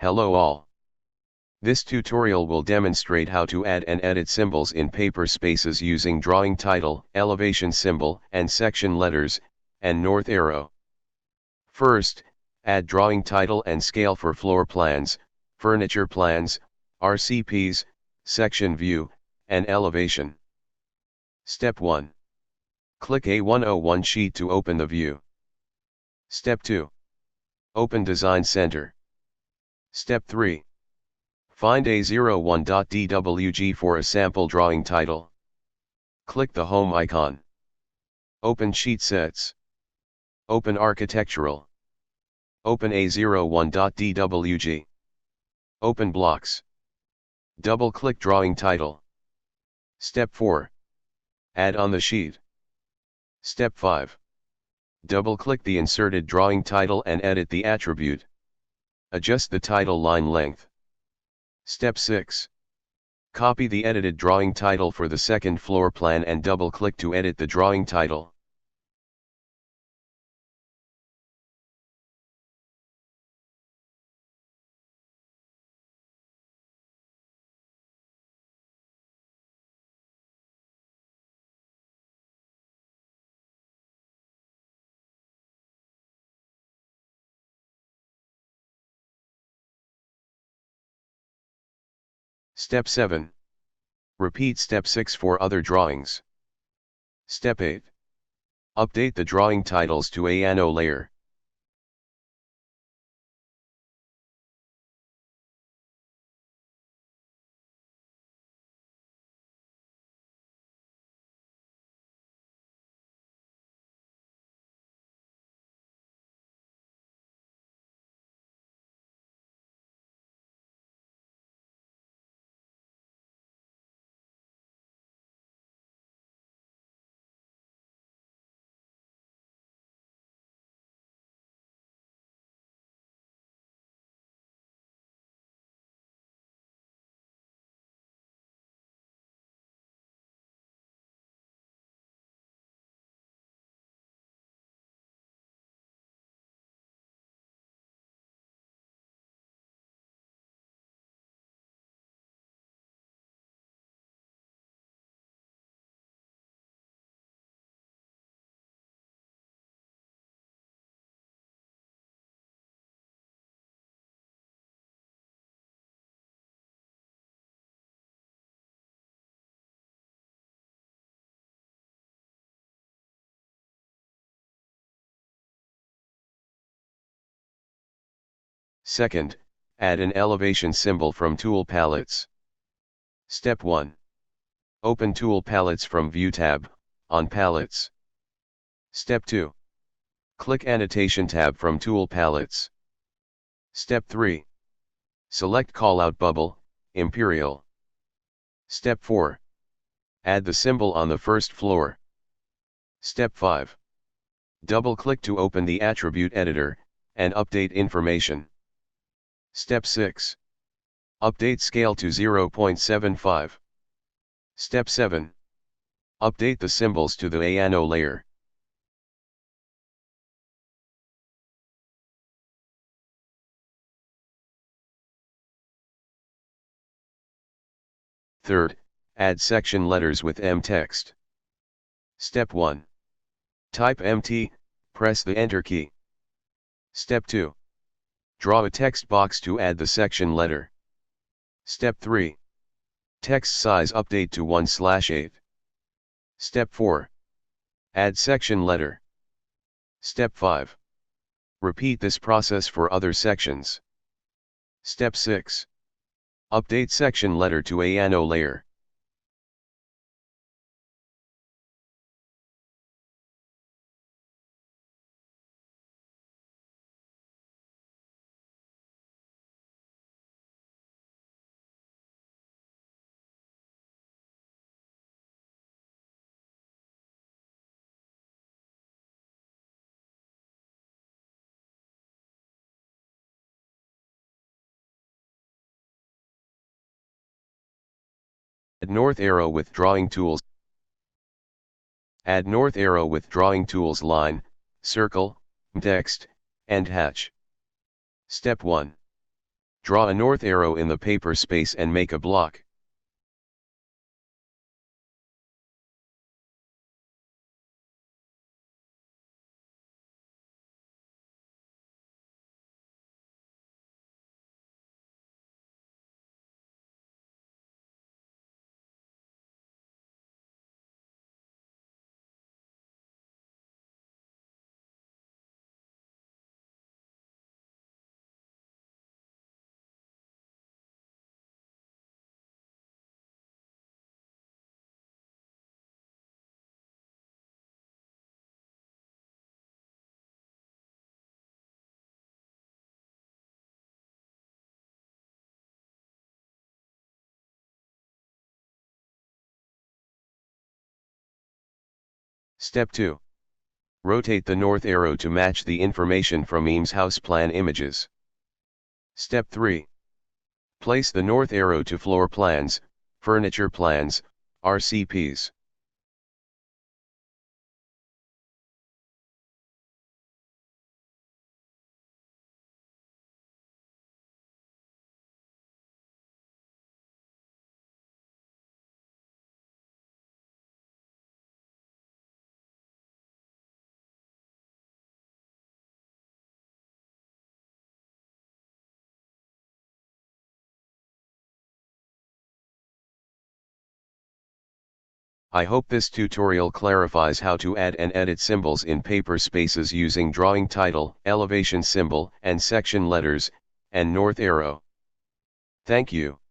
Hello all. This tutorial will demonstrate how to add and edit symbols in paper spaces using drawing title, elevation symbol, and section letters, and north arrow. First, add drawing title and scale for floor plans, furniture plans, RCPs, section view, and elevation. Step 1. Click A101 sheet to open the view. Step 2. Open Design Center. Step 3. Find A01.dwg for a sample drawing title. Click the home icon. Open Sheet Sets. Open Architectural. Open A01.dwg. Open Blocks. Double-click Drawing Title. Step 4. Add on the sheet. Step 5. Double-click the inserted drawing title and edit the attribute. Adjust the title line length. Step 6. Copy the edited drawing title for the second floor plan and double-click to edit the drawing title. Step 7. Repeat Step 6 for other drawings. Step 8. Update the drawing titles to ANO layer. Second, add an elevation symbol from Tool Palettes. Step 1. Open Tool Palettes from View tab, on Palettes. Step 2. Click Annotation tab from Tool Palettes. Step 3. Select Callout Bubble, Imperial. Step 4. Add the symbol on the first floor. Step 5. Double-click to open the Attribute Editor, and update information. Step 6. Update scale to 0.75. Step 7. Update the symbols to the ANO layer. Third, add section letters with M text. Step 1. Type MT, press the Enter key. Step 2. Draw a text box to add the section letter. Step 3. Text size update to 1/8. Step 4. Add section letter. Step 5. Repeat this process for other sections. Step 6. Update section letter to ANO layer. Add north arrow with drawing tools. Add north arrow with drawing tools line, circle, text, and hatch. Step 1. Draw a north arrow in the paper space and make a block. Step 2. Rotate the north arrow to match the information from Eames house plan images. Step 3. Place the north arrow to floor plans, furniture plans, RCPs. I hope this tutorial clarifies how to add and edit symbols in paper spaces using drawing title, elevation symbol, and section letters, and north arrow. Thank you.